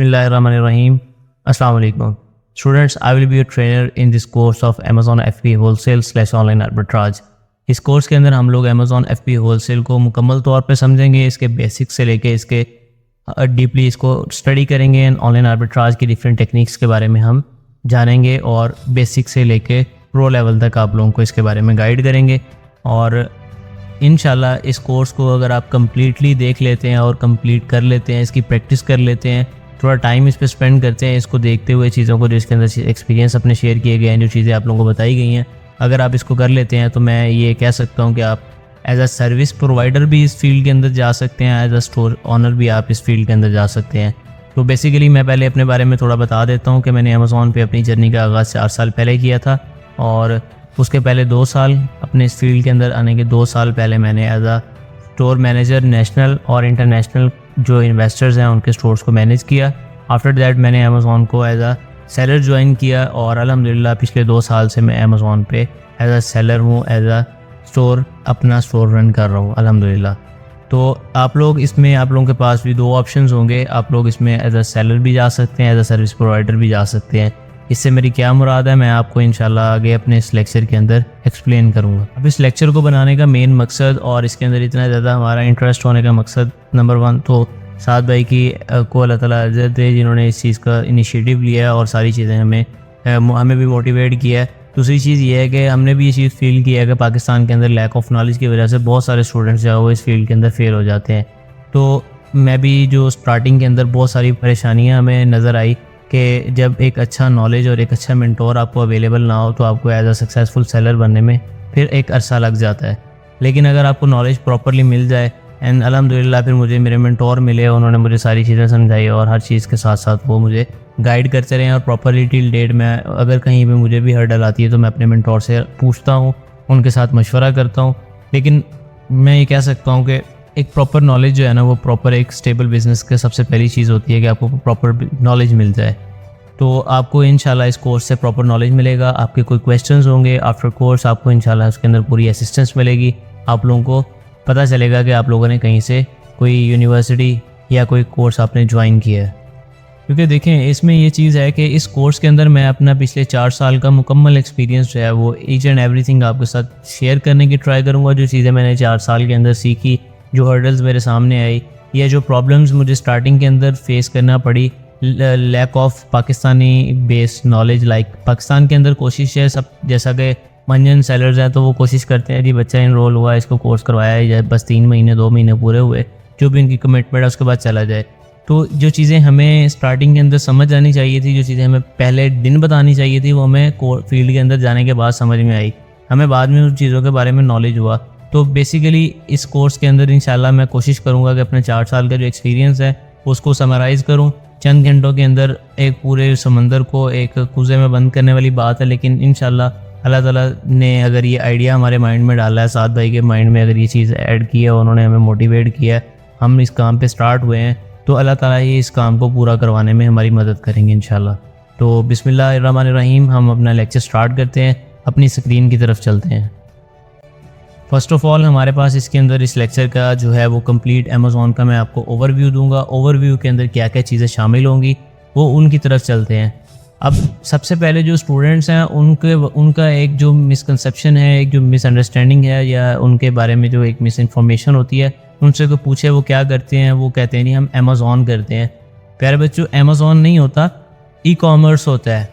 Bismillahirrahmanirrahim. Assalamu alaikum. Students, I will be a trainer in this course of Amazon FBA Wholesale/Online Arbitrage. इस course के अंदर हम लोग Amazon FBA Wholesale को मुकम्मल तौर पे समझेंगे, इसके बेसिक्स से लेके इसके डीपली इसको स्टडी करेंगे एंड ऑनलाइन आर्बिट्राज की डिफरेंट टेक्निक्स के बारे में हम जानेंगे और बेसिक से लेके प्रो लेवल तक आप लोगों को इसके बारे में गाइड करेंगे। और इंशाल्लाह इस कोर्स को अगर आप कम्प्लीटली देख लेते हैं और कंप्लीट कर लेते हैं, इसकी प्रैक्टिस कर लेते हैं, थोड़ा टाइम इस पर स्पेंड करते हैं, इसको देखते हुए चीज़ों को जो इसके अंदर एक्सपीरियंस अपने शेयर किए गए हैं, जो चीज़ें आप लोगों को बताई गई हैं, अगर आप इसको कर लेते हैं तो मैं ये कह सकता हूँ कि आप एज अ सर्विस प्रोवाइडर भी इस फील्ड के अंदर जा सकते हैं, एज अ स्टोर ऑनर भी आप इस फील्ड के अंदर जा सकते हैं। तो बेसिकली मैं पहले अपने बारे में थोड़ा बता देता हूँ कि मैंने अमेज़ॉन पे अपनी जर्नी का आगाज़ 4 साल पहले किया था और उसके पहले 2 साल अपने इस फील्ड के अंदर आने के 2 साल पहले मैंने as a store manager national और इंटरनेशनल जो इन्वेस्टर्स हैं उनके स्टोर्स को मैनेज किया। आफ्टर दैट मैंने अमेज़ॉन को एज अ सेलर ज्वाइन किया और अल्हम्दुलिल्लाह पिछले 2 साल से मैं अमेज़ॉन पे एज अ सेलर हूँ, एज अ स्टोर अपना स्टोर रन कर रहा हूँ अल्हम्दुलिल्लाह। तो आप लोग इसमें आप लोगों के पास भी 2 ऑप्शंस होंगे, आप लोग इसमें एज अ सेलर भी जा सकते हैं, एज अ सर्विस प्रोवाइडर भी जा सकते हैं। इससे मेरी क्या मुराद है मैं आपको इंशाल्लाह आगे अपने इस लेक्चर के अंदर एक्सप्लेन करूँगा। अब इस लेक्चर को बनाने का मेन मकसद और इसके अंदर इतना ज़्यादा हमारा इंटरेस्ट होने का मकसद नंबर 1 तो साद भाई की को अल्लाह ताला इज़्ज़त दे जिन्होंने इस चीज़ का इनिशिएटिव लिया और सारी चीज़ें हमें भी मोटिवेट किया है। दूसरी चीज़ ये है कि हमने भी ये चीज़ फील किया है कि पाकिस्तान के अंदर लैक ऑफ नॉलेज की वजह से बहुत सारे स्टूडेंट्स जो है वो इस फील्ड के अंदर फेल हो जाते हैं। तो मैं भी जो स्टार्टिंग के अंदर बहुत सारी परेशानियां हमें नज़र आई कि जब एक अच्छा नॉलेज और एक अच्छा मेंटोर आपको अवेलेबल ना हो तो आपको एज अ सक्सेसफुल सेलर बनने में फिर एक अरसा लग जाता है। लेकिन अगर आपको नॉलेज प्रॉपरली मिल जाए एंड अल्हम्दुलिल्लाह फिर मुझे मेरे मेंटोर मिले, उन्होंने मुझे सारी चीज़ें समझाई और हर चीज़ के साथ साथ वो मुझे गाइड करते रहे और प्रॉपरली टिल डेट में अगर कहीं पे मुझे भी हर्डल आती है तो मैं अपने मेंटोर से पूछता हूँ, उनके साथ मशवरा करता हूँ। लेकिन मैं ये कह सकता हूँ कि एक प्रॉपर नॉलेज जो है ना वो प्रॉपर एक स्टेबल बिज़नेस की सबसे पहली चीज़ होती है कि आपको प्रॉपर नॉलेज मिल जाए। तो आपको इंशाल्लाह इस कोर्स से प्रॉपर नॉलेज मिलेगा। आपके कोई क्वेश्चंस होंगे आफ्टर कोर्स आपको इंशाल्लाह उसके अंदर पूरी असिस्टेंस मिलेगी। आप लोगों को पता चलेगा कि आप लोगों ने कहीं से कोई यूनिवर्सिटी या कोई कोर्स आपने ज्वाइन किया है। क्योंकि देखें इसमें ये चीज़ है कि इस कोर्स के अंदर मैं अपना पिछले 4 साल का मुकम्मल एक्सपीरियंस जो है वो ईच एंड एवरीथिंग आपके साथ शेयर करने की ट्राई करूँगा। जो चीज़ें मैंने 4 साल के अंदर सीखी, जो हर्डल्स मेरे सामने आई या जो प्रॉब्लम्स मुझे स्टार्टिंग के अंदर फेस करना पड़ी, lack of Pakistani based knowledge. Like Pakistan के अंदर कोशिश है सब जैसा कि मंजन सेलर्स हैं तो वो कोशिश करते हैं जी बच्चा इनरोल हुआ इसको कोर्स करवाया है, बस 3 महीने 2 महीने पूरे हुए जो भी इनकी कमिटमेंट है उसके बाद चला जाए। तो जो चीज़ें हमें स्टार्टिंग के अंदर समझ आनी चाहिए थी, जो चीज़ें हमें पहले दिन बतानी चाहिए थी, वो हमें फील्ड के अंदर जाने के बाद समझ में आई, हमें बाद में उन चीज़ों के बारे में नॉलेज हुआ। तो बेसिकली इस कोर्स के अंदर इंशाल्लाह मैं कोशिश करूँगा कि अपने 4 साल का जो एक्सपीरियंस है उसको समराइज़ करूँ चंद घंटों के अंदर। एक पूरे समंदर को एक कुएं में बंद करने वाली बात है, लेकिन इंशाल्लाह अल्लाह ताला ने अगर ये आइडिया हमारे माइंड में डाला है, साद भाई के माइंड में अगर ये चीज़ ऐड की है, उन्होंने हमें मोटिवेट किया है, हम इस काम पे स्टार्ट हुए हैं, तो अल्लाह ताला ये इस काम को पूरा करवाने में हमारी मदद करेंगे इंशाल्लाह। तो बिस्मिल्लाहिर्रहमानिर्रहीम, हम अपना लेक्चर स्टार्ट करते हैं, अपनी स्क्रीन की तरफ चलते हैं। फ़र्स्ट ऑफ़ ऑल हमारे पास इसके अंदर इस लेक्चर का जो है वो कंप्लीट अमेज़ॉन का मैं आपको ओवरव्यू दूंगा। ओवरव्यू के अंदर क्या क्या चीज़ें शामिल होंगी वो उनकी तरफ चलते हैं। अब सबसे पहले जो स्टूडेंट्स हैं उनका एक जो मिसकंसेप्शन है, एक जो मिसअंडरस्टैंडिंग है या उनके बारे में जो एक मिस इन्फॉर्मेशन होती है, उनसे कोई पूछे वो क्या करते हैं, वो कहते हैं नहीं हम अमेज़ॉन करते हैं। प्यारे बच्चों, अमेज़ॉन नहीं होता, ई कॉमर्स होता है।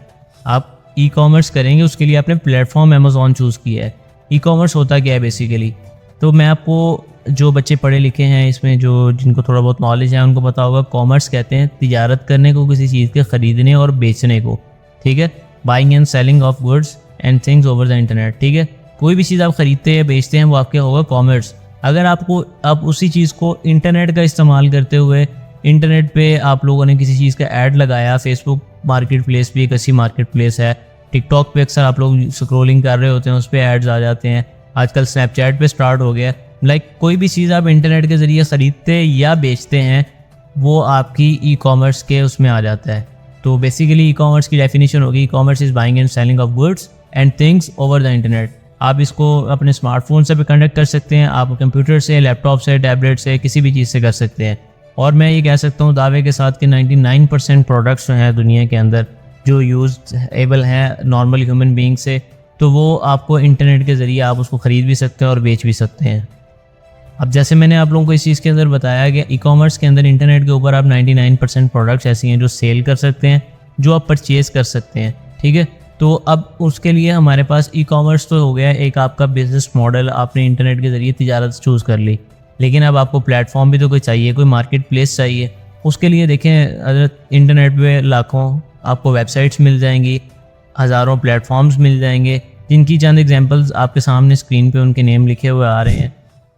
आप ई कॉमर्स करेंगे उसके लिए आपने प्लेटफॉर्म अमेज़ॉन चूज़ किया है। ई कॉमर्स होता क्या है बेसिकली, तो मैं आपको जो बच्चे पढ़े लिखे हैं इसमें जो जिनको थोड़ा बहुत नॉलेज है उनको पता होगा, कॉमर्स कहते हैं तिजारत करने को, किसी चीज़ के ख़रीदने और बेचने को, ठीक है, buying and selling of goods and things over the internet, ठीक है। कोई भी चीज़ आप ख़रीदते हैं बेचते हैं वो आपके होगा कॉमर्स। अगर आप उसी चीज़ को इंटरनेट का इस्तेमाल करते हुए इंटरनेट पे आप लोगों ने किसी चीज़ का ऐड लगाया, फेसबुक मार्केट प्लेस भी एक ऐसी मार्केट प्लेस है, टिकटॉक पे अक्सर आप लोग स्क्रोलिंग कर रहे होते हैं उस पर एड्स आ जाते हैं, आजकल स्नैपचैट पे स्टार्ट हो गया। लाइक कोई भी चीज़ आप इंटरनेट के ज़रिए ख़रीदते या बेचते हैं वो आपकी ई कॉमर्स के उसमें आ जाता है। तो बेसिकली ई कॉमर्स की डेफिनेशन होगी, e commerce is buying and selling of goods and things over the internet. आप इसको अपने स्मार्टफोन से भी कंडक्ट कर सकते हैं, आप कंप्यूटर से, लैपटॉप से, टैबलेट से, किसी भी चीज़ से कर सकते हैं। और मैं ये कह सकता हूँ दावे के साथ कि 99% प्रोडक्ट्स जो हैं दुनिया के अंदर जो यूजेबल हैं नॉर्मल ह्यूमन बीइंग से, तो वो आपको इंटरनेट के ज़रिए आप उसको ख़रीद भी सकते हैं और बेच भी सकते हैं। अब जैसे मैंने आप लोगों को इस चीज़ के अंदर बताया कि ई कॉमर्स के अंदर इंटरनेट के ऊपर आप 99% प्रोडक्ट्स ऐसी हैं जो सेल कर सकते हैं, जो आप परचेज़ कर सकते हैं, ठीक है। तो अब उसके लिए हमारे पास ई कॉमर्स तो हो गया एक आपका बिजनेस मॉडल, आपने इंटरनेट के ज़रिए तिजारत चूज़ कर ली, लेकिन अब आपको प्लेटफॉर्म भी तो कोई चाहिए, कोई मार्केट प्लेस चाहिए। उसके लिए देखें अगर इंटरनेट पे लाखों आपको वेबसाइट्स मिल जाएंगी, हज़ारों प्लेटफॉर्म्स मिल जाएंगे, जिनकी चंद एग्जांपल्स आपके सामने स्क्रीन पे उनके नेम लिखे हुए आ रहे हैं।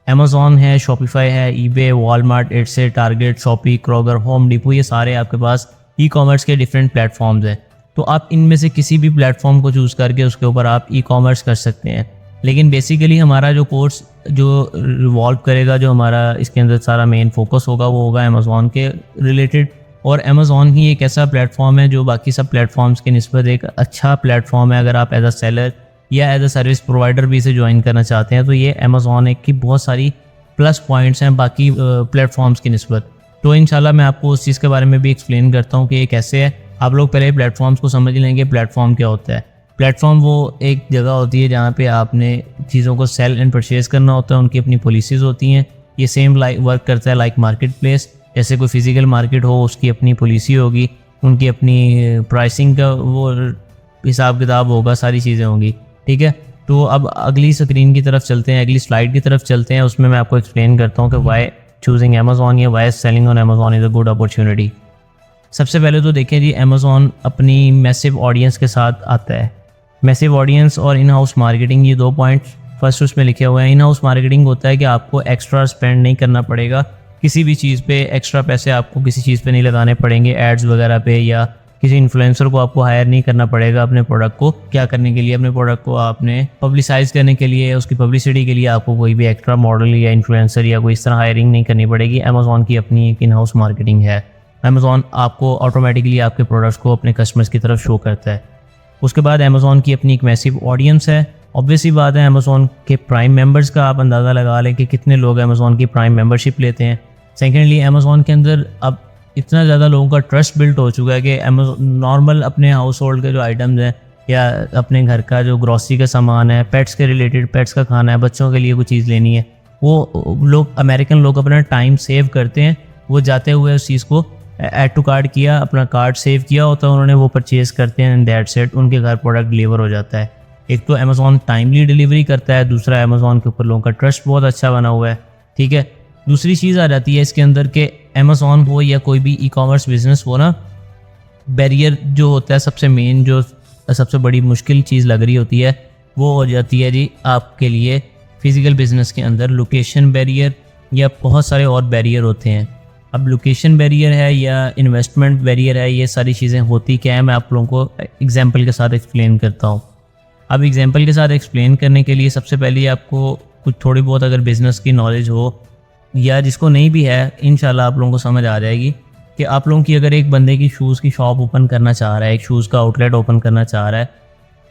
अमेज़ॉन है, शॉपिफाई है, eBay, Walmart, Etsy, Target, Shopee, Kroger, Home Depot, ये सारे आपके पास ई कॉमर्स के डिफरेंट प्लेटफॉर्म्स हैं। तो आप इनमें से किसी भी प्लेटफॉर्म को चूज़ करके उसके ऊपर आप ई कॉमर्स कर सकते हैं। लेकिन बेसिकली हमारा जो कोर्स जो रिवॉल्व करेगा, जो हमारा इसके अंदर सारा मेन फोकस होगा, वो होगा अमेज़ॉन के रिलेटेड। और अमेज़ॉन ही एक ऐसा प्लेटफॉर्म है जो बाकी सब प्लेटफॉर्म्स के निस्बत एक अच्छा प्लेटफॉर्म है। अगर आप एज अ सेलर या एज अ सर्विस प्रोवाइडर भी इसे ज्वाइन करना चाहते हैं, तो ये अमेज़ॉन एक की बहुत सारी प्लस पॉइंट्स हैं बाकी प्लेटफॉर्म्स की निस्बत। तो इंशाल्लाह मैं आपको उस चीज़ के बारे में भी एक्सप्लेन करता हूँ कि ये कैसे है। आप लोग पहले प्लेटफॉर्म्स को समझ लेंगे, प्लेटफॉर्म क्या होता है। प्लेटफॉर्म वो एक जगह होती है जहाँ पे आपने चीज़ों को सेल एंड परचेज़ करना होता है, उनकी अपनी पॉलिसीज़ होती हैं। ये सेम वर्क करता है लाइक मार्केट प्लेस। जैसे कोई फिज़िकल मार्केट हो, उसकी अपनी पॉलिसी होगी, उनकी अपनी प्राइसिंग का वो हिसाब किताब होगा, सारी चीज़ें होंगी, ठीक है। तो अब अगली स्क्रीन की तरफ चलते हैं, अगली स्लाइड की तरफ चलते हैं। उसमें मैं आपको एक्सप्लेन करता हूँ कि वाई चूजिंग अमेज़ॉन या why selling on Amazon is a good opportunity. सबसे पहले तो देखें जी, अमेज़ॉन अपनी मैसिव ऑडियंस के साथ आता है। मैसिव ऑडियंस और इन हाउस मार्केटिंग, ये दो पॉइंट्स फर्स्ट उसमें लिखे हुए हैं। इन हाउस मार्केटिंग होता है कि आपको एक्स्ट्रा स्पेंड नहीं करना पड़ेगा किसी भी चीज़ पे, एक्स्ट्रा पैसे आपको किसी चीज़ पे नहीं लगाने पड़ेंगे एड्स वगैरह पे, या किसी इन्फ्लुएंसर को आपको हायर नहीं करना पड़ेगा अपने प्रोडक्ट को क्या करने के लिए, अपने प्रोडक्ट को आपने पब्लिसाइज करने के लिए, उसकी पब्लिसिटी के लिए आपको कोई भी एक्स्ट्रा मॉडल या इन्फ्लुएंसर या कोई इस तरह हायरिंग नहीं करनी पड़ेगी। अमेज़ॉन की अपनी एक इन हाउस मार्केटिंग है। अमेज़ॉन आपको ऑटोमेटिकली आपके प्रोडक्ट्स को अपने कस्टमर्स की तरफ शो करता है। उसके बाद अमेज़ॉन की अपनी एक मैसिव ऑडियंस है। ऑब्वियसली बात है, अमेज़ॉन के प्राइम मेंबर्स का आप अंदाज़ा लगा लें कि कितने लोग अमेज़ॉन की प्राइम मेंबरशिप लेते हैं। सेकेंडली, अमेज़ॉन के अंदर अब इतना ज़्यादा लोगों का ट्रस्ट बिल्ट हो चुका है कि अमेज़ॉन नॉर्मल अपने हाउस होल्ड के जो आइटम्स हैं या अपने घर का जो ग्रॉसरी का सामान है, पेट्स के रिलेटेड, पेट्स का खाना है, बच्चों के लिए कोई चीज़ लेनी है, वो लोग अमेरिकन लोग अपना टाइम सेव करते हैं। वो जाते हुए उस चीज़ को ऐड टू कार्ट किया, अपना कार्ड सेव किया होता है उन्होंने, वो परचेज़ करते हैं एंड दैट सेट उनके घर प्रोडक्ट डिलीवर हो जाता है। एक तो अमेज़ॉन टाइमली डिलीवरी करता है, दूसरा अमेज़ॉन के ऊपर लोगों का ट्रस्ट बहुत अच्छा बना हुआ है, ठीक है। दूसरी चीज़ आ जाती है इसके अंदर के अमेज़ॉन हो या कोई भी ई कॉमर्स बिजनेस हो ना, बैरियर जो होता है सबसे मेन, जो सबसे बड़ी मुश्किल चीज़ लग रही होती है, वो हो जाती है जी आपके लिए फ़िज़िकल बिजनेस के अंदर लोकेशन बैरियर, या बहुत सारे और बैरियर होते हैं। अब लोकेशन बैरियर है या इन्वेस्टमेंट बैरियर है, ये सारी चीज़ें होती क्या है, मैं आप लोगों को एग्जांपल के साथ एक्सप्लेन करता हूँ। अब एग्जांपल के साथ एक्सप्लेन करने के लिए सबसे पहले आपको कुछ थोड़ी बहुत अगर बिज़नेस की नॉलेज हो, या जिसको नहीं भी है, इंशाल्लाह आप लोगों को समझ आ जाएगी कि आप लोगों की अगर एक बंदे की शूज़ की शॉप ओपन करना चाह रहा है, एक शूज़ का आउटलेट ओपन करना चाह रहा है,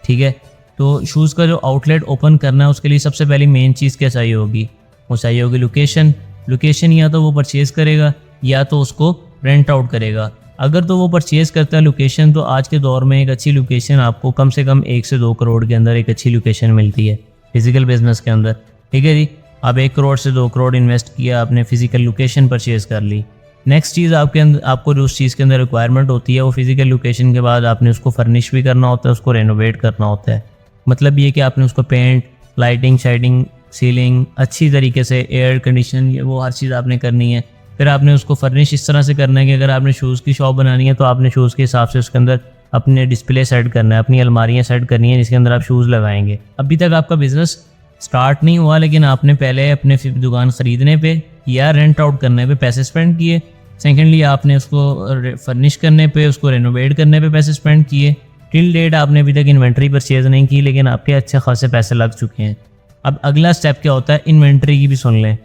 ठीक है, तो शूज़ का जो आउटलेट ओपन करना है उसके लिए सबसे पहली मेन चीज़ क्या चाहिए होगी, वो चाहिए होगी लोकेशन। लोकेशन या तो वो परचेज़ करेगा या तो उसको रेंट आउट करेगा। अगर तो वो परचेज़ करता है लोकेशन, तो आज के दौर में एक अच्छी लोकेशन आपको कम से कम 1 से 2 करोड़ के अंदर एक अच्छी लोकेशन मिलती है फिज़िकल बिजनेस के अंदर, ठीक है जी। आप 1 करोड़ से 2 करोड़ इन्वेस्ट किया, आपने फिज़िकल लोकेशन परचेज़ कर ली। नेक्स्ट चीज़ आपके अंदर, आपको जो उस चीज़ के अंदर रिक्वायरमेंट होती है, वो फिज़िकल लोकेशन के बाद आपने उसको फर्निश भी करना होता है, उसको रेनोवेट करना होता है। मतलब ये कि आपने उसको पेंट, लाइटिंग, शाइटिंग, सीलिंग अच्छी तरीके से, एयर कंडीशन, ये वो हर चीज़ आपने करनी है। फिर आपने उसको फर्निश इस तरह से करना है कि अगर आपने शूज़ की शॉप बनानी है तो आपने शूज़ के हिसाब से उसके अंदर अपने डिस्प्ले सेट करना है, अपनी अलमारियाँ सेट करनी है जिसके अंदर आप शूज़ लगाएंगे। अभी तक आपका बिज़नेस स्टार्ट नहीं हुआ, लेकिन आपने पहले अपने दुकान ख़रीदने पे या रेंट आउट करने पे पैसे स्पेंड किए। सेकेंडली, आपने उसको फर्निश करने पे, उसको रेनोवेट करने पे पैसे स्पेंड किए। टिल डेट आपने अभी तक इन्वेंट्री परचेज़ नहीं की, लेकिन आपके अच्छे खासे पैसे लग चुके हैं। अब अगला स्टेप क्या होता है, इन्वेंट्री की भी सुन लें।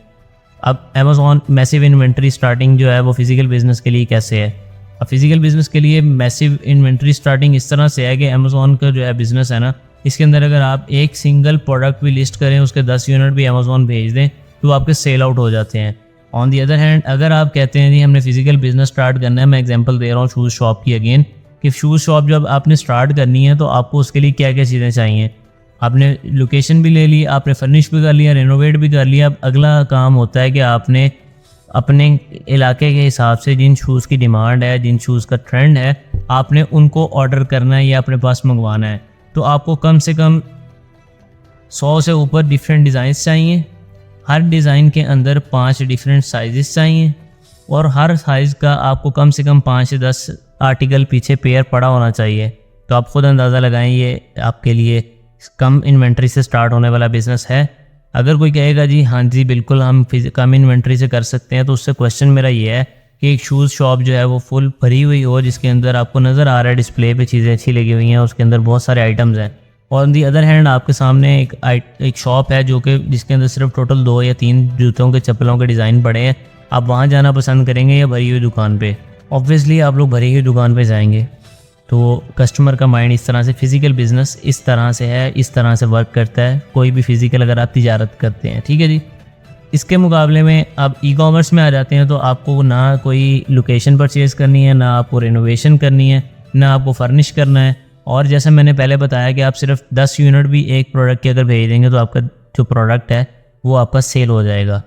अब अमेज़ॉन मैसिव इन्वेंट्री स्टार्टिंग जो है वो फिज़िकल बिजनेस के लिए कैसे है। अब फिज़िकल बिजनेस के लिए मैसिव इन्वेंट्री स्टार्टिंग इस तरह से है कि अमेज़ॉन का जो है बिज़नेस है ना, इसके अंदर अगर आप एक सिंगल प्रोडक्ट भी लिस्ट करें, उसके 10 यूनिट भी अमेज़ॉन भेज दें, तो आपके सेल आउट हो जाते हैं। ऑन दी अदर हैंड अगर आप कहते हैं जी हमने फिजिकल बिजनेस स्टार्ट करना है, मैं एग्जांपल दे रहा हूँ शूज़ शॉप की अगेन, कि शूज़ शॉप जब आपने स्टार्ट करनी है तो आपको उसके लिए क्या क्या चीज़ें चाहिए। आपने लोकेशन भी ले ली, आपने फर्निश भी कर लिया, रेनोवेट भी कर लिया। अब अगला काम होता है कि आपने अपने इलाके के हिसाब से जिन शूज़ की डिमांड है, जिन शूज़ का ट्रेंड है, आपने उनको ऑर्डर करना है या अपने पास मंगवाना है। तो आपको कम से कम 100 से ऊपर डिफरेंट डिज़ाइंस चाहिए। हर डिज़ाइन के अंदर 5 डिफरेंट साइज़ चाहिए और हर साइज़ का आपको कम से कम 5 से 10 आर्टिकल पीछे पेयर पड़ा होना चाहिए। तो आप खुद अंदाज़ा लगाएं, ये आपके लिए कम इन्वेंट्री से स्टार्ट होने वाला बिज़नेस है। अगर कोई कहेगा जी हाँ जी बिल्कुल हम कम इन्वेंट्री से कर सकते हैं, तो उससे क्वेश्चन मेरा ये है कि एक शूज़ शॉप जो है वो फुल भरी हुई हो, जिसके अंदर आपको नज़र आ रहा है डिस्प्ले पे चीज़ें अच्छी लगी हुई हैं, उसके अंदर बहुत सारे आइटम्स हैं। ऑन दी अदर हैंड आपके सामने एक शॉप है जो कि जिसके अंदर सिर्फ टोटल 2 या 3 जूतों के चप्पलों के डिज़ाइन पड़े हैं। आप वहाँ जाना पसंद करेंगे या भरी हुई दुकान पे? ऑब्वियसली आप लोग भरी हुई दुकान पे जाएंगे। तो कस्टमर का माइंड इस तरह से, फिज़िकल बिज़नेस इस तरह से है, इस तरह से वर्क करता है। कोई भी फिज़िकल अगर आप तिजारत करते हैं, ठीक है जी। इसके मुकाबले में आप ई कॉमर्स में आ जाते हैं तो आपको ना कोई लोकेशन परचेज़ करनी है, ना आपको रेनोवेशन करनी है, ना आपको फर्निश करना है। और जैसे मैंने पहले बताया कि आप सिर्फ 10 यूनिट भी एक प्रोडक्ट के अगर भेज देंगे तो आपका जो प्रोडक्ट है वो आपका सेल हो जाएगा।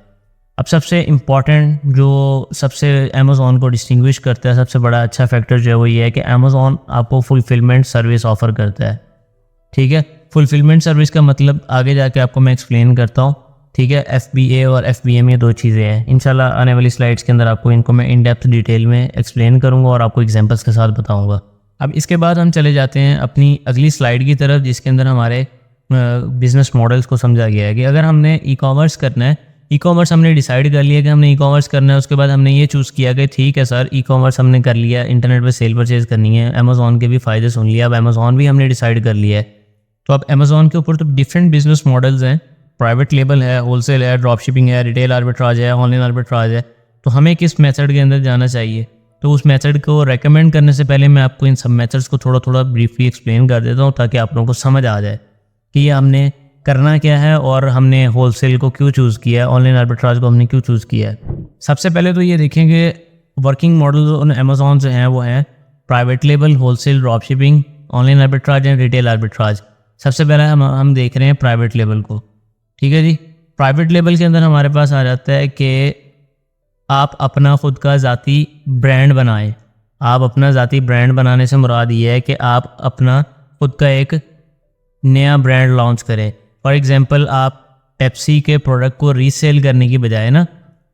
अब सबसे इम्पॉर्टेंट जो सबसे अमेज़ॉन को डिस्टिंग्विश करता है, सबसे बड़ा अच्छा फैक्टर जो है वो ये है कि अमेज़ॉन आपको फुलफिलमेंट सर्विस ऑफ़र करता है, ठीक है। फुलफिलमेंट सर्विस का मतलब आगे जाके आपको मैं एक्सप्लेन करता हूँ, ठीक है। FBA और FBM ये 2 चीज़ें हैं। इंशाल्लाह आने वाली स्लाइड्स के अंदर आपको इनको मैं इन डेप्थ डिटेल में एक्सप्लेन करूँगा और आपको एग्जांपल्स के साथ बताऊँगा। अब इसके बाद हम चले जाते हैं अपनी अगली स्लाइड की तरफ, जिसके अंदर हमारे बिज़नेस मॉडल्स को समझा गया है कि अगर हमने ई कॉमर्स करना है, ई कॉमर्स हमने डिसाइड कर लिया कि हमने ई कॉमर्स करना है, उसके बाद हमने ये चूज़ किया कि ठीक है सर ई कॉमर्स हमने कर लिया, इंटरनेट पे सेल परचेज़ करनी है, अमेज़ॉन के भी फ़ायदे सुन लिया, अब अमेज़ॉन भी हमने डिसाइड कर लिया है। तो अब अमेज़ॉन के ऊपर तो डिफरेंट बिजनेस मॉडल्स हैं, प्राइवेट लेबल है, होलसेल है, ड्रॉप शिपिंग है, रिटेल आर्बिट्राज है, ऑनलाइन आर्बिट्राज है। तो हमें किस मेथड के अंदर जाना चाहिए? तो उस मेथड को रेकमेंड करने से पहले मैं आपको इन सब मेथड्स को थोड़ा थोड़ा ब्रीफली एक्सप्लेन कर देता हूँ, ताकि आप लोगों को समझ आ जाए कि ये हमने करना क्या है और हमने होलसेल को क्यों चूज़ किया है, ऑनलाइन आर्बिट्राज को हमने क्यों चूज़ किया है। सबसे पहले तो ये देखेंगे वर्किंग मॉडल उन अमेज़ॉन से हैं वो हैं private label, wholesale, drop shipping, online arbitrage and retail arbitrage. सबसे पहले हम देख रहे हैं प्राइवेट लेबल को, ठीक है जी। प्राइवेट लेबल के अंदर हमारे पास आ जाता है कि आप अपना खुद का ज़ाती ब्रांड बनाएं। आप अपना ज़ाती ब्रांड बनाने से मुराद ये है कि आप अपना खुद का एक नया ब्रांड लॉन्च करें। फॉर एग्जांपल आप पेप्सी के प्रोडक्ट को रीसेल करने की बजाय ना,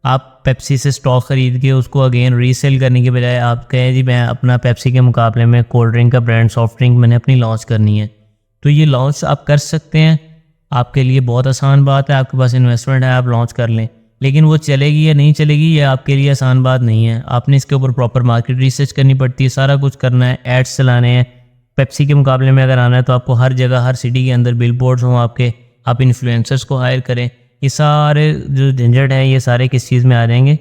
आप पेप्सी से स्टॉक ख़रीद के उसको अगेन रीसेल करने के बजाय आप कहें जी मैं अपना पेप्सी के मुकाबले में कोल्ड ड्रिंक का ब्रांड, सॉफ्ट ड्रिंक मैंने अपनी लॉन्च करनी है। तो ये लॉन्च आप कर सकते हैं, आपके लिए बहुत आसान बात है, आपके पास इन्वेस्टमेंट है, आप लॉन्च कर लें। लेकिन वो चलेगी या नहीं चलेगी ये आपके लिए आसान बात नहीं है। आपने इसके ऊपर प्रॉपर मार्केट रिसर्च करनी पड़ती है, सारा कुछ करना है, एड्स चलाने हैं। पेप्सी के मुकाबले में अगर आना है तो आपको हर जगह, हर सिटी के अंदर बिल बोर्ड्स हों आपके, आप इन्फ्लुएंसर्स को हायर करें। ये सारे जो झंझट हैं ये सारे किस चीज़ में आ जाएंगे?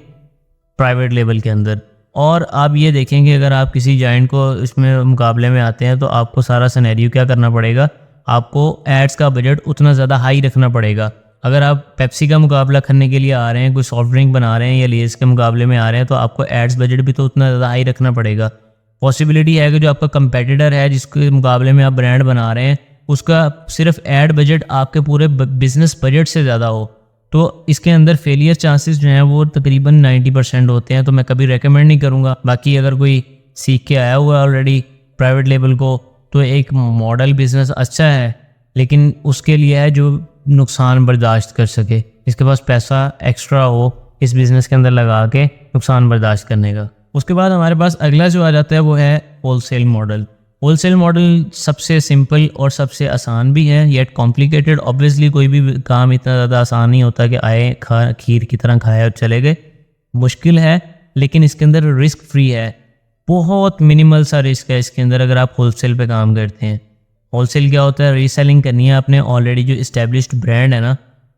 प्राइवेट लेबल के अंदर। और आप ये देखेंगे अगर आप किसी जाइंट को इसमें मुकाबले में आते हैं तो आपको सारा सिनेरियो क्या करना पड़ेगा? आपको एड्स का बजट उतना ज़्यादा हाई रखना पड़ेगा। अगर आप पेप्सी का मुकाबला करने के लिए आ रहे हैं, कोई सॉफ्ट ड्रिंक बना रहे हैं या लेस के मुकाबले में आ रहे हैं, तो आपको एड्स बजट भी तो उतना ज़्यादा हाई रखना पड़ेगा। पॉसिबिलिटी है कि जो आपका कंपेटिटर है जिसके मुकाबले में आप ब्रांड बना रहे हैं, उसका सिर्फ एड बजट आपके पूरे बिजनेस बजट से ज़्यादा हो, तो इसके अंदर फेलियर चांसेस जो हैं वो तकरीबन 90% होते हैं। तो मैं कभी रेकमेंड नहीं करूँगा। बाकी अगर कोई सीख के आया हुआ है ऑलरेडी प्राइवेट लेबल को, तो एक मॉडल बिज़नेस अच्छा है, लेकिन उसके लिए है जो नुकसान बर्दाश्त कर सके, इसके पास पैसा एक्स्ट्रा हो इस बिज़नेस के अंदर लगा के नुकसान बर्दाश्त करने का। उसके बाद हमारे पास अगला जो आ जाता है वो है होलसेल मॉडल। होलसेल मॉडल सबसे सिंपल और सबसे आसान भी है, येट कॉम्प्लिकेटेड। ऑब्वियसली कोई भी काम इतना ज़्यादा आसान नहीं होता कि आए खीर की तरह खाए और चले गए। मुश्किल है, लेकिन इसके अंदर रिस्क फ्री है, बहुत मिनिमल सा रिस्क है इसके अंदर अगर आप होलसेल पे काम करते हैं। होलसेल क्या होता है? रीसेलिंग करनी है आपने ऑलरेडी जो इस्टेब्लिश्ड ब्रांड है ना,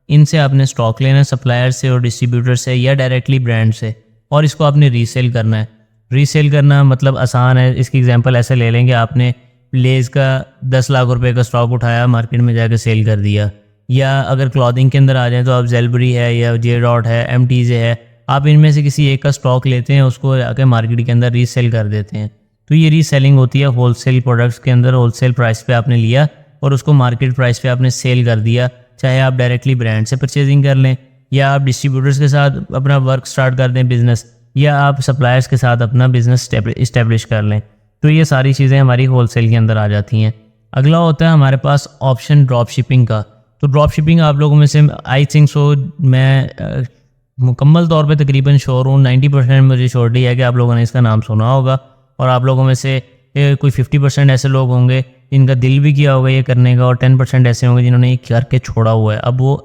इनसे आपने स्टॉक लेना है, सप्लायर से और डिस्ट्रीब्यूटर से या डायरेक्टली ब्रांड से, और इसको आपने रीसेल करना है। रीसेल करना मतलब आसान है। इसकी एग्जांपल ऐसे ले लेंगे, आपने लेज़ का 10 लाख रुपए का स्टॉक उठाया, मार्केट में जाकर सेल कर दिया। या अगर क्लॉथिंग के अंदर आ जाए तो आप जेलबरी है या जे डॉट है, MTZ है, आप इनमें से किसी एक का स्टॉक लेते हैं, उसको जाके मार्केट के अंदर रीसेल कर देते हैं। तो ये रीसेलिंग होती है। होलसेल प्रोडक्ट्स के अंदर होलसेल प्राइस पे आपने लिया और उसको मार्केट प्राइस पे आपने सेल कर दिया। चाहे आप डायरेक्टली ब्रांड से परचेजिंग कर लें, या आप डिस्ट्रीब्यूटर्स के साथ अपना वर्क स्टार्ट कर दें बिजनेस, या आप सप्लायर्स के साथ अपना बिजनेस इस्टेब्लिश कर लें। तो ये सारी चीज़ें हमारी होलसेल के अंदर आ जाती हैं। अगला होता है हमारे पास ऑप्शन ड्रॉप शिपिंग का। तो ड्रॉप शिपिंग आप लोगों में से आई थिंक सो, मैं मुकम्मल तौर पे तकरीबन श्योर हूँ, 90% मुझे श्योरिटी है कि आप लोगों ने इसका नाम सुना होगा। और आप लोगों में से कोई 50% ऐसे लोग होंगे जिनका दिल भी किया होगा ये करने का, और 10% ऐसे होंगे जिन्होंने ये करके छोड़ा हुआ है। अब वो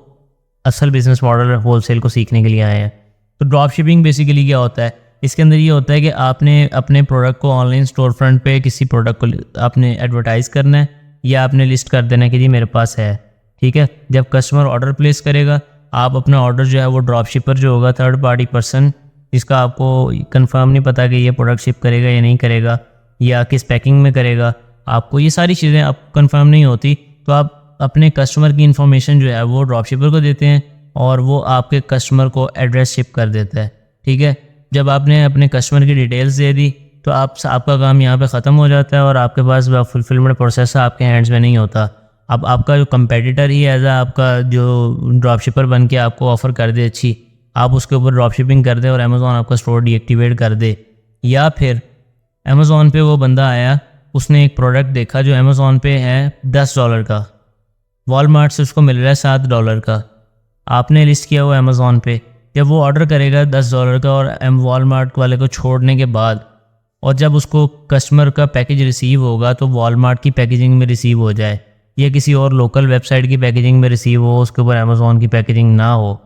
असल बिजनेस मॉडल होलसेल को सीखने के लिए आए हैं। तो ड्रॉप शिपिंग बेसिकली क्या होता है, इसके अंदर ये होता है कि आपने अपने प्रोडक्ट को ऑनलाइन स्टोर फ्रंट पे किसी प्रोडक्ट को आपने एडवर्टाइज़ करना है, या आपने लिस्ट कर देना है कि जी मेरे पास है। ठीक है, जब कस्टमर ऑर्डर प्लेस करेगा, आप अपना ऑर्डर जो है वो ड्रॉप शिपर जो होगा, थर्ड पार्टी पर्सन जिसका आपको कंफर्म नहीं पता कि ये प्रोडक्ट शिप करेगा या नहीं करेगा, या किस पैकिंग में करेगा, आपको ये सारी चीज़ें आपको कंफर्म नहीं होती, तो आप अपने कस्टमर की इन्फॉर्मेशन जो है वो ड्रॉप शिपर को देते हैं और वो आपके कस्टमर को एड्रेस शिप कर देता है। ठीक है, जब आपने अपने कस्टमर की डिटेल्स दे दी तो आपका काम यहाँ पे ख़त्म हो जाता है और आपके पास फुलफिलमेंट प्रोसेस आपके हैंड्स में नहीं होता। अब आपका जो कंपेटिटर ही एज आपका जो ड्रॉप शिपर बन के आपको ऑफ़र कर दे अच्छी, आप उसके ऊपर ड्रॉप शिपिंग कर दे और अमेज़ॉन आपका स्टोर डीएक्टिवेट कर दे। या फिर अमेज़ॉन पे वो बंदा आया, उसने एक प्रोडक्ट देखा जो अमेज़ॉन पे है $10 का, वॉलमार्ट से उसको मिल रहा है $7 का, आपने लिस्ट किया हुआ अमेज़ॉन पे। जब वो ऑर्डर करेगा $10 का और वॉलमार्ट वाले को छोड़ने के बाद, और जब उसको कस्टमर का पैकेज रिसीव होगा तो वॉलमार्ट की पैकेजिंग में रिसीव हो जाए या किसी और लोकल वेबसाइट की पैकेजिंग में रिसीव हो, उसके ऊपर अमेज़ॉन की पैकेजिंग ना हो,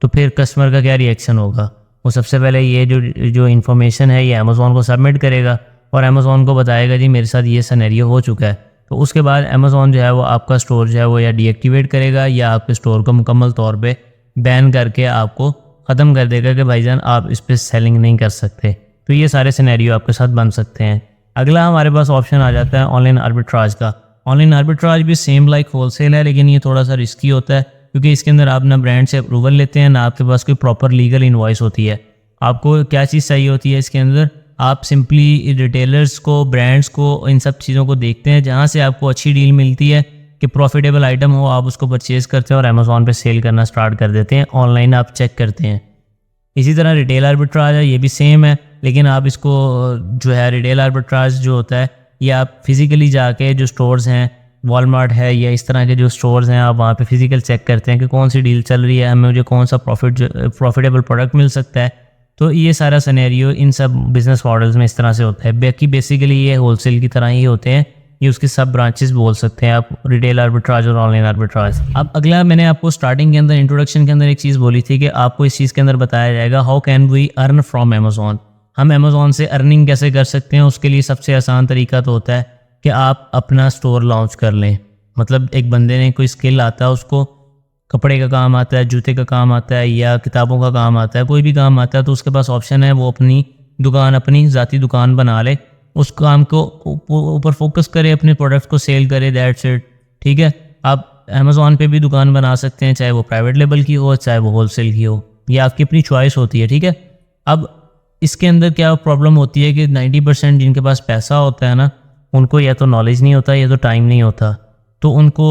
तो फिर कस्टमर का क्या रिएक्शन होगा? वो सबसे पहले ये जो इन्फॉर्मेशन है ये अमेज़ॉन को सबमिट करेगा और अमेज़ॉन को बताएगा जी मेरे साथ ये सिनेरियो हो चुका है। तो उसके बाद अमेज़ॉन जो है वो आपका स्टोर जो है वो या डीएक्टिवेट करेगा या आपके स्टोर को मुकम्मल तौर पे बैन करके आपको ख़त्म कर देगा कि भाईजान आप इस पर सेलिंग नहीं कर सकते। तो ये सारे सिनेरियो आपके साथ बन सकते हैं। अगला हमारे पास ऑप्शन आ जाता है ऑनलाइन आर्बिट्राज का। ऑनलाइन आर्बिट्राज भी सेम लाइक होलसेल है, लेकिन ये थोड़ा सा रिस्की होता है क्योंकि इसके अंदर आप ना ब्रांड से अप्रूवल लेते हैं, ना आपके पास कोई प्रॉपर लीगल इनवॉइस होती है। आपको क्या चीज़ चाहिए होती है इसके अंदर? आप सिंपली रिटेलर्स को, ब्रांड्स को, इन सब चीज़ों को देखते हैं जहाँ से आपको अच्छी डील मिलती है कि प्रॉफिटेबल आइटम हो, आप उसको परचेज़ करते हैं और अमेज़ॉन पे सेल करना स्टार्ट कर देते हैं। ऑनलाइन आप चेक करते हैं। इसी तरह रिटेल आर्बिट्राज है, ये भी सेम है, लेकिन आप इसको जो है रिटेल आर्बिट्राज जो होता है ये आप फिज़िकली जाके जो स्टोर्स हैं, वॉलमार्ट है या इस तरह के जो स्टोर्स हैं, आप वहाँ पे फिजिकल चेक करते हैं कि कौन सी डील चल रही है, हमें मुझे कौन सा प्रॉफिटेबल प्रोडक्ट मिल सकता है। तो ये सारा सिनेरियो इन सब बिजनेस मॉडल्स में इस तरह से होता है। बाकी बेसिकली ये होलसेल की तरह ही होते हैं, ये उसके सब ब्रांचेस बोल सकते हैं आप, रिटेल आर्बिट्राज और ऑनलाइन आर्बिट्राज। अब अगला, मैंने आपको स्टार्टिंग के अंदर इंट्रोडक्शन के अंदर एक चीज़ बोली थी कि आपको इस चीज़ के अंदर बताया जाएगा how can we earn from Amazon. हम अमेज़ॉन से अर्निंग कैसे कर सकते हैं। उसके लिए सबसे आसान तरीका तो होता है कि आप अपना स्टोर लॉन्च कर लें। मतलब एक बंदे ने कोई स्किल आता है, उसको कपड़े का काम आता है, जूते का काम आता है या किताबों का काम आता है, कोई भी काम आता है, तो उसके पास ऑप्शन है वो अपनी दुकान, अपनी ज़ाती दुकान बना ले, उस काम को ऊपर फोकस करे, अपने प्रोडक्ट्स को सेल करे, दैट्स इट। ठीक है, आप अमेज़ॉन पे भी दुकान बना सकते हैं, चाहे वो प्राइवेट लेवल की हो, चाहे वो होलसेल की हो, ये आपकी अपनी चॉइस होती है। ठीक है, अब इसके अंदर क्या प्रॉब्लम होती है कि 90% जिनके पास पैसा होता है ना, उनको या तो नॉलेज नहीं होता या तो टाइम नहीं होता, तो उनको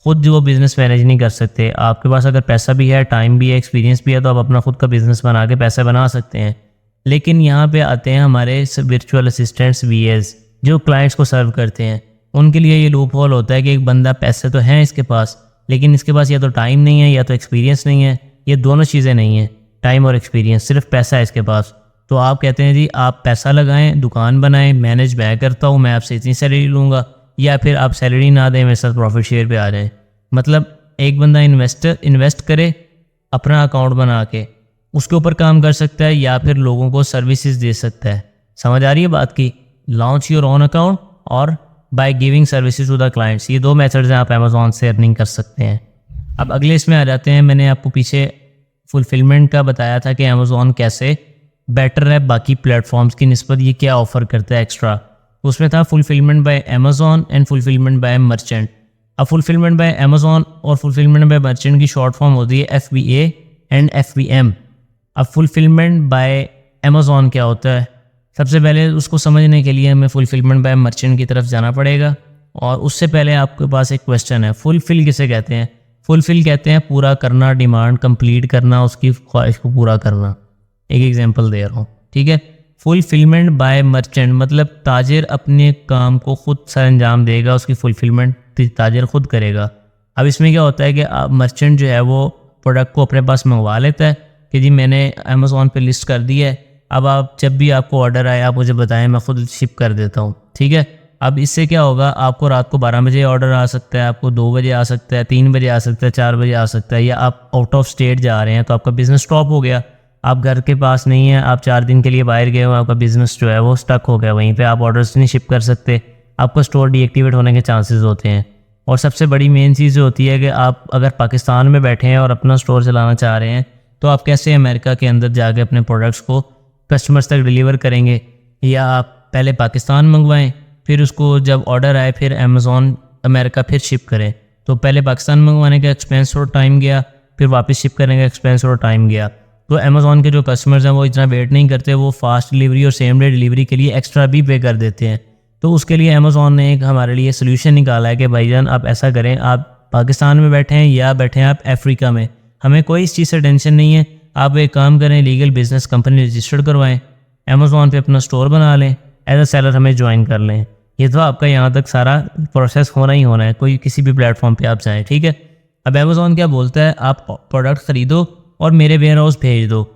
खुद जो बिज़नेस मैनेज नहीं कर सकते। आपके पास अगर पैसा भी है, टाइम भी है, एक्सपीरियंस भी है, तो आप अपना खुद का बिज़नेस बना के पैसा बना सकते हैं। लेकिन यहाँ पे आते हैं हमारे वर्चुअल असिस्टेंट्स VAs जो क्लाइंट्स को सर्व करते हैं। उनके लिए ये लूप होल होता है कि एक बंदा, पैसे तो हैं इसके पास, लेकिन इसके पास या तो टाइम नहीं है या तो एक्सपीरियंस नहीं है, ये दोनों चीज़ें नहीं हैं, टाइम और एक्सपीरियंस, सिर्फ पैसा है इसके पास। तो आप कहते हैं जी आप पैसा लगाएं, दुकान बनाएं, मैनेज मैं करता हूँ, मैं आपसे इतनी सैलरी लूँगा, या फिर आप सैलरी ना दें, मेरे साथ प्रॉफिट शेयर पे आ जाएं। मतलब एक बंदा इन्वेस्ट करे अपना अकाउंट बना के, उसके ऊपर काम कर सकता है, या फिर लोगों को सर्विसेज दे सकता है। समझ आ रही है बात की? लॉन्च योर ओन अकाउंट और by giving services to the clients, ये दो मेथड्स हैं आप अमेज़ॉन से अर्निंग कर सकते हैं। अब अगले इसमें आ जाते हैं। मैंने आपको पीछे फुलफिलमेंट का बताया था कि अमेज़ॉन कैसे बेटर है बाकी प्लेटफॉर्म्स की निस्बत, ये क्या ऑफ़र करता है एक्स्ट्रा। उसमें था fulfilment bye Amazon and fulfilment bye merchant. अब फुलफिलमेंट बाय अमेज़ॉन और फुलफिलमेंट बाय मर्चेंट की शॉर्ट फॉर्म होती है FBA एंड FBM। अब फुलफिलमेंट बाय अमेज़ॉन क्या होता है? सबसे पहले उसको समझने के लिए हमें फुलफिलमेंट बाय मर्चेंट की तरफ जाना पड़ेगा। और उससे पहले आपके पास एक क्वेश्चन है, फुलफिल किसे कहते हैं? फुलफिल कहते हैं पूरा करना, डिमांड कंप्लीट करना, उसकी ख्वाहिश को पूरा करना। एक एग्जांपल दे रहा हूँ, ठीक है। फुलफिलमेंट बाय मर्चेंट मतलब ताजिर अपने काम को खुद सर अंजाम देगा, उसकी फुलफिलमेंट ताजिर खुद करेगा। अब इसमें क्या होता है कि मर्चेंट जो है वो प्रोडक्ट को अपने पास मंगवा लेता है कि जी मैंने अमेज़ॉन पे लिस्ट कर दी है, अब आप जब भी आपको ऑर्डर आए आप मुझे बताएं, मैं खुद शिप कर देता हूँ, ठीक है। अब इससे क्या होगा, आपको रात को 12 बजे ऑर्डर आ सकता है, आपको 2 बजे आ सकता है, 3 बजे आ सकता है, 4 बजे आ सकता है, या आप आउट ऑफ स्टेट जा रहे हैं तो आपका बिज़नेस स्टॉप हो गया, आप घर के पास नहीं है, आप 4 दिन के लिए बाहर गए हो, आपका बिज़नेस जो है वो स्टक हो गया, वहीं पे आप ऑर्डर्स नहीं शिप कर सकते, आपका स्टोर डीएक्टिवेट होने के चांसेस होते हैं। और सबसे बड़ी मेन चीज़ जो होती है कि आप अगर पाकिस्तान में बैठे हैं और अपना स्टोर चलाना चाह रहे हैं तो आप कैसे अमेरिका के अंदर जाके अपने प्रोडक्ट्स को कस्टमर्स तक डिलीवर करेंगे? या आप पहले पाकिस्तान मंगवाएं, फिर उसको जब ऑर्डर आए फिर अमेज़ॉन अमेरिका फिर शिप करें। तो पहले पाकिस्तान मंगवाने का एक्सपेंस और टाइम गया, फिर वापस शिप करने का एक्सपेंस और टाइम गया। तो अमेज़ॉन के जो कस्टमर्स हैं वो इतना वेट नहीं करते, वो फास्ट डिलीवरी और सेम डे डिलीवरी के लिए एक्स्ट्रा भी पे कर देते हैं। तो उसके लिए अमेज़ॉन ने एक हमारे लिए सोल्यूशन निकाला है कि भाईजान आप ऐसा करें, आप पाकिस्तान में बैठे हैं या बैठे हैं आप अफ्रीका में, हमें कोई इस चीज़ से टेंशन नहीं है। आप एक काम करें, लीगल बिजनेस कंपनी रजिस्टर्ड करवाएं, अमेज़ॉन पे अपना स्टोर बना लें, एज अ सेलर हमें ज्वाइन कर लें। ये तो आपका यहाँ तक सारा प्रोसेस होना ही होना है, कोई किसी भी प्लेटफॉर्म पे आप जाएँ, ठीक है। अब अमेज़ॉन क्या बोलता है, आप प्रोडक्ट ख़रीदो और मेरे वेयर हाउस भेज दो,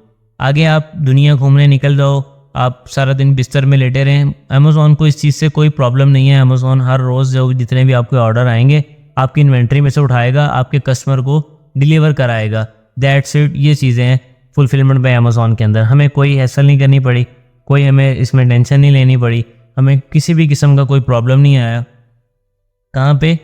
आगे आप दुनिया घूमने निकल जाओ, आप सारा दिन बिस्तर में लेटे रहें। अमेज़ॉन को इस चीज़ से कोई प्रॉब्लम नहीं है। अमेज़ॉन हर रोज़ जो जितने भी आपके ऑर्डर आएंगे आपकी इन्वेंट्री में से उठाएगा, आपके कस्टमर को डिलीवर कराएगा। That's it. ये चीज़ें हैं फुलफिलमेंट बाय अमेज़ॉन के अंदर। हमें कोई हैसल नहीं करनी पड़ी, कोई हमें इसमें टेंशन नहीं लेनी पड़ी, हमें किसी भी किस्म का कोई प्रॉब्लम नहीं आया। कहाँ पे?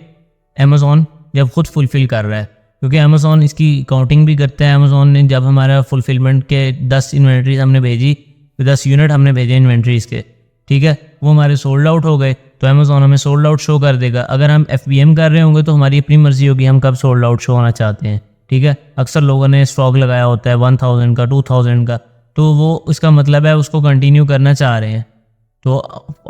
अमेज़ॉन जब खुद फुलफ़िल कर रहा है, क्योंकि अमेज़ॉन इसकी काउंटिंग भी करता है। अमेज़ॉन ने जब हमारा फुलफिलमेंट के 10 इन्वेंट्रीज हमने भेजी, 10 यूनिट हमने भेजे इन्वेंट्रीज़ के, ठीक है, वो हमारे सोल्ड आउट हो गए, तो अमेज़ॉन हमें सोल्ड आउट शो कर देगा। अगर हम FBM कर रहे होंगे तो हमारी अपनी मर्जी होगी हम कब सोल्ड आउट शो होना चाहते हैं, ठीक है। अक्सर लोगों ने स्टॉक लगाया होता है 1000 का, 2000 का, तो वो उसका मतलब है उसको कंटिन्यू करना चाह रहे हैं। तो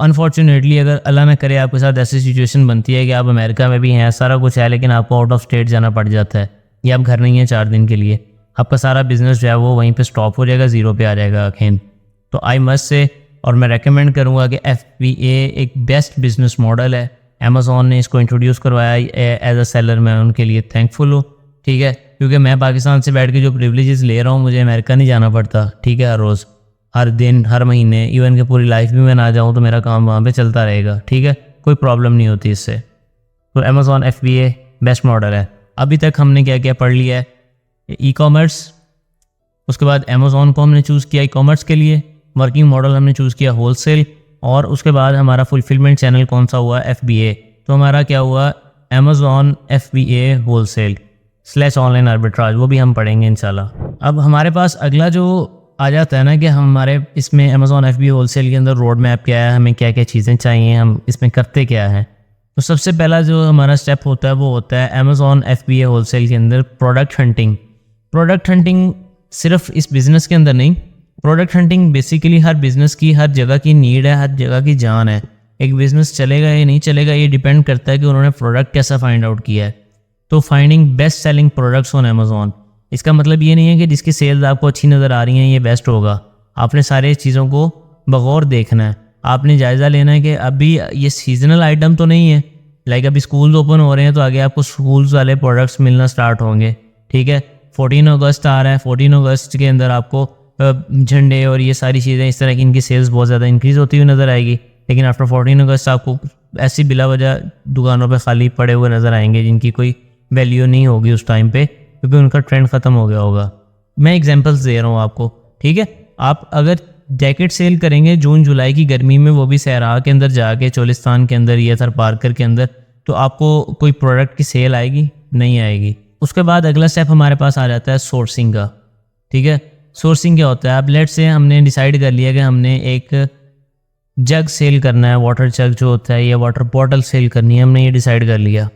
अनफॉर्चुनेटली अगर अल्लाह ना करे आपके साथ ऐसी सिचुएशन बनती है कि आप अमेरिका में भी हैं, सारा कुछ है, लेकिन आपको आउट ऑफ स्टेट जाना पड़ जाता है या आप घर नहीं हैं 4 दिन के लिए, आपका सारा बिजनेस जो है वो वहीं पे स्टॉप हो जाएगा, ज़ीरो पे आ जाएगा अखेन। तो आई मस्ट से, और मैं रेकमेंड करूँगा कि FBA एक बेस्ट बिजनेस मॉडल है। अमेज़ॉन ने इसको इंट्रोड्यूस करवाया एज अ सेलर, मैं उनके लिए थैंकफुल हूँ, ठीक है, क्योंकि मैं पाकिस्तान से बैठ के जो प्रिविलेजेस ले रहा हूँ, मुझे अमेरिका नहीं जाना पड़ता, ठीक है, हर रोज़, हर दिन, हर महीने, इवन कि पूरी लाइफ भी मैं ना जाऊँ तो मेरा काम वहाँ पे चलता रहेगा, ठीक है, कोई प्रॉब्लम नहीं होती इससे। तो अमेज़ॉन FBA बेस्ट मॉडल है। अभी तक हमने क्या क्या पढ़ लिया है? ई-कॉमर्स, उसके बाद अमेज़ॉन को हमने चूज़ किया ई-कॉमर्स के लिए, वर्किंग मॉडल हमने चूज़ किया होलसेल, और उसके बाद हमारा फुलफिलमेंट चैनल कौन सा हुआ? FBA। तो हमारा क्या हुआ? Amazon FBA wholesale / online arbitrage, वो भी हम पढ़ेंगे इंशाल्लाह। अब हमारे पास अगला जो आ जाता है ना कि हमारे इसमें अमेज़ॉन FBA होलसेल के अंदर रोड मैप क्या है, हमें क्या क्या चीज़ें चाहिए, हम इसमें करते क्या हैं। तो सबसे पहला जो हमारा स्टेप होता है वो होता है अमेज़ॉन FBA होलसेल के अंदर प्रोडक्ट हंटिंग। प्रोडक्ट हंटिंग सिर्फ इस बिज़नेस के अंदर नहीं, प्रोडक्ट हंटिंग बेसिकली हर बिज़नेस की, हर जगह की नीड है, हर जगह की जान है। एक बिज़नेस चलेगा या नहीं चलेगा ये डिपेंड करता है कि उन्होंने प्रोडक्ट कैसा फाइंड आउट किया है। तो finding best selling products on Amazon, इसका मतलब ये नहीं है कि जिसकी सेल्स आपको अच्छी नज़र आ रही हैं ये बेस्ट होगा। आपने सारे चीज़ों को बगौर देखना है, आपने जायज़ा लेना है कि अभी ये सीजनल आइटम तो नहीं है, लाइक अभी स्कूल्स ओपन हो रहे हैं तो आगे आपको स्कूल्स वाले प्रोडक्ट्स मिलना स्टार्ट होंगे, ठीक है। 14 अगस्त आ रहा है, 14 अगस्त के अंदर आपको झंडे और ये सारी चीज़ें इस तरह की इनकी सेल्स बहुत ज़्यादा इंक्रीज़ होती हुई नज़र आएगी। लेकिन आफ्टर 14 अगस्त आपको ऐसी बिला वजह दुकानों पे खाली पड़े हुए नज़र आएंगे जिनकी कोई वैल्यू नहीं होगी उस टाइम पे, क्योंकि उनका ट्रेंड ख़त्म हो गया होगा। मैं एग्जांपल्स दे रहा हूँ आपको, ठीक है। आप अगर जैकेट सेल करेंगे जून जुलाई की गर्मी में, वो भी सहरा के अंदर जाके, चोलिस्तान के अंदर या थर पार्कर के अंदर, तो आपको कोई प्रोडक्ट की सेल आएगी? नहीं आएगी। उसके बाद अगला स्टेप हमारे पास आ जाता है सोर्सिंग का, ठीक है। सोर्सिंग क्या होता है? अब लेट से हमने डिसाइड कर लिया कि हमने एक जग सेल करना है, वाटर जग जो होता है, या वाटर बॉटल सेल करनी है, हमने ये डिसाइड कर लिया।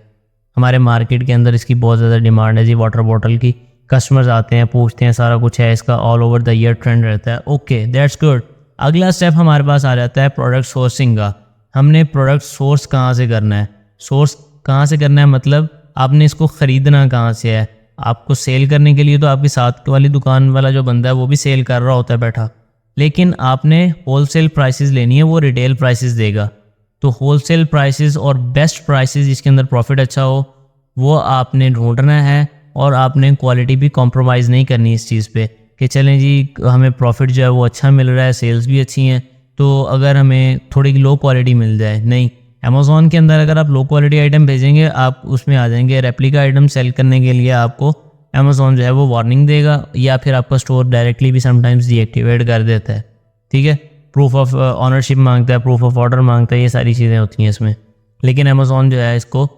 हमारे मार्केट के अंदर इसकी बहुत ज़्यादा डिमांड है जी वाटर बॉटल की, कस्टमर्स आते हैं, पूछते हैं, सारा कुछ है, इसका all over the year trend रहता है। Okay, that's good. अगला स्टेप हमारे पास आ जाता है प्रोडक्ट सोर्सिंग का। हमने प्रोडक्ट सोर्स कहाँ से करना है? सोर्स कहाँ से करना है मतलब आपने इसको ख़रीदना कहाँ से है? आपको सेल करने के लिए तो आपकी साथ वाली दुकान वाला जो बंदा है वो भी सेल कर रहा होता है बैठा, लेकिन आपने होलसेल प्राइसेस लेनी है, वो रिटेल प्राइसेस देगा। तो होलसेल प्राइसेस और बेस्ट प्राइसेस जिसके अंदर प्रॉफिट अच्छा हो वो आपने ढूंढना है, और आपने क्वालिटी भी कॉम्प्रोमाइज़ नहीं करनी इस चीज़ पे कि चलें जी हमें प्रॉफिट जो है वो अच्छा मिल रहा है, सेल्स भी अच्छी हैं, तो अगर हमें थोड़ी लो क्वालिटी मिल जाए, नहीं। अमेज़ॉन के अंदर अगर आप लो क्वालिटी आइटम भेजेंगे आप उसमें आ जाएंगे, रेप्लिका आइटम सेल करने के लिए आपको अमेज़ॉन जो है वो वार्निंग देगा, या फिर आपका स्टोर डायरेक्टली भी समटाइम्स डीएक्टिवेट कर देता है। ठीक है, प्रूफ ऑफ ऑनरशिप मांगता है, प्रूफ ऑफ ऑर्डर मांगता है, ये सारी चीज़ें होती हैं इसमें। लेकिन अमेज़ॉन जो है इसको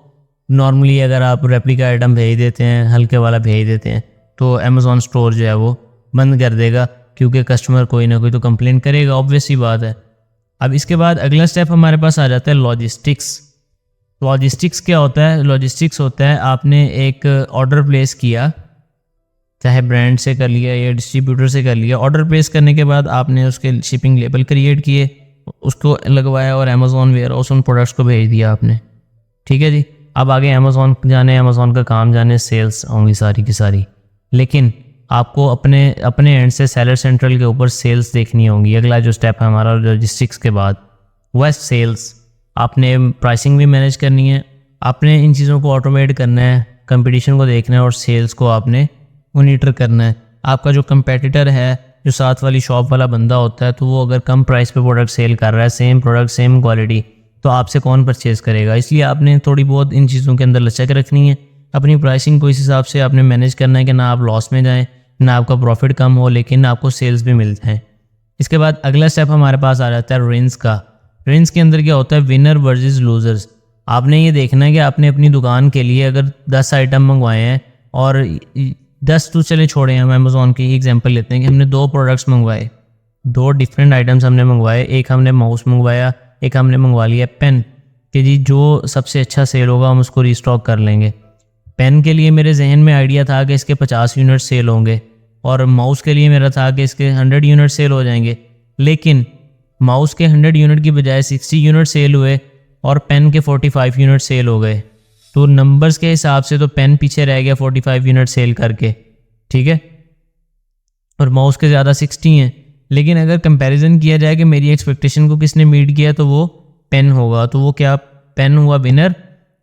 नॉर्मली अगर आप रेप्लिका आइटम भेज देते हैं, हल्के वाला भेज देते हैं, तो अमेज़ॉन स्टोर जो है वो बंद कर देगा, क्योंकि कस्टमर कोई ना कोई तो कंप्लेन करेगा, ऑब्वियस सी बात है। अब इसके बाद अगला स्टेप हमारे पास आ जाता है लॉजिस्टिक्स। लॉजिस्टिक्स क्या होता है? लॉजिस्टिक्स होता है आपने एक ऑर्डर प्लेस किया, चाहे ब्रांड से कर लिया या डिस्ट्रीब्यूटर से कर लिया। ऑर्डर प्लेस करने के बाद आपने उसके शिपिंग लेबल क्रिएट किए, उसको लगवाया और अमेज़ॉन वेयर हाउस उन प्रोडक्ट्स को भेज दिया आपने। ठीक है जी, अब आगे अमेज़ॉन जाने, अमेज़ॉन का काम जाने, सेल्स होंगी सारी की सारी, लेकिन आपको अपने एंड से सेलर सेंट्रल के ऊपर सेल्स देखनी होगी। अगला जो स्टेप है हमारा लॉजिस्टिक्स के बाद वो है सेल्स। आपने प्राइसिंग भी मैनेज करनी है, आपने इन चीज़ों को ऑटोमेट करना है, कंपटीशन को देखना है और सेल्स को आपने मॉनिटर करना है। आपका जो कंपेटिटर है, जो साथ वाली शॉप वाला बंदा होता है, तो वो अगर कम प्राइस पे प्रोडक्ट सेल कर रहा है, सेम प्रोडक्ट सेम क्वालिटी, तो आपसे कौन परचेज़ करेगा? इसलिए आपने थोड़ी बहुत इन चीज़ों के अंदर लचक रखनी है। अपनी प्राइसिंग को इस हिसाब से आपने मैनेज करना है कि ना आप लॉस में जाएं, ना आपका प्रॉफिट कम हो, लेकिन आपको सेल्स भी मिल जाएँ। इसके बाद अगला स्टेप हमारे पास आ जाता है रेंज का। रेंज के अंदर क्या होता है? Winner versus losers. आपने ये देखना है कि आपने अपनी दुकान के लिए अगर 10 आइटम मंगवाए हैं, और 10 तो चले छोड़े, हम अमेज़ॉन की एग्जांपल लेते हैं कि हमने 2 प्रोडक्ट्स मंगवाए, 2 डिफरेंट आइटम्स हमने मंगवाए। एक हमने माउस मंगवाया, एक हमने मंगवा लिया पेन, कि जी जो सबसे अच्छा सेल होगा हम उसको रीस्टॉक कर लेंगे। पेन के लिए मेरे जहन में आइडिया था कि इसके 50 यूनिट सेल होंगे, और माउस के लिए मेरा था कि इसके 100 यूनिट सेल हो जाएंगे। लेकिन माउस के 100 यूनिट की बजाय 60 यूनिट सेल हुए और पेन के 45 यूनिट सेल हो गए। तो नंबर्स के हिसाब से तो पेन पीछे रह गया 45 यूनिट सेल करके, ठीक है, और माउस के ज़्यादा 60 हैं। लेकिन अगर कंपैरिजन किया जाए कि मेरी एक्सपेक्टेशन को किसने मीट किया, तो वो पेन होगा। तो वो क्या, पेन हुआ विनर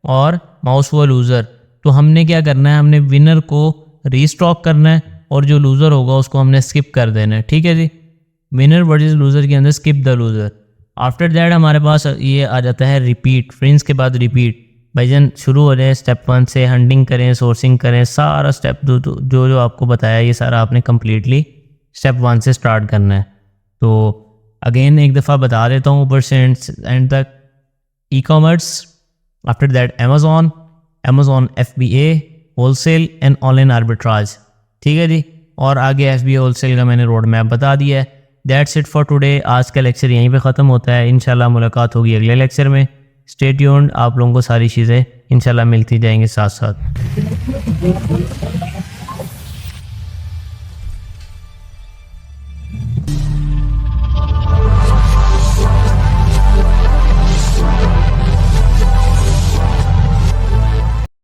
और माउस हुआ लूज़र। तो हमने क्या करना है? हमने विनर को रीस्टॉक करना है, और जो लूज़र होगा उसको हमने स्किप कर देना है। ठीक है जी, विनर वर्सेस लूज़र के अंदर skip the loser. After that हमारे पास ये आ जाता है रिपीट। फ्रेंड्स के बाद रिपीट। भाईजान शुरू हो जाए स्टेप 1 से, हंटिंग करें, सोर्सिंग करें, सारा स्टेप जो जो आपको बताया ये सारा आपने कम्प्लीटली स्टेप 1 से स्टार्ट करना है। तो अगेन एक दफ़ा बता देता हूँ ऊपर से एंड तक। E commerce, after that Amazon, Amazon FBA, wholesale and online arbitrage. ठीक है जी, और आगे FBA होलसेल का मैंने रोड मैप बता दिया है। That's it for today. आज का लेक्चर यहीं पे ख़त्म होता है। इंशाल्लाह मुलाकात होगी अगले लेक्चर में। स्टे ट्यून्ड, आप लोगों को सारी चीज़ें इंशाल्लाह मिलती जाएंगी साथ साथ।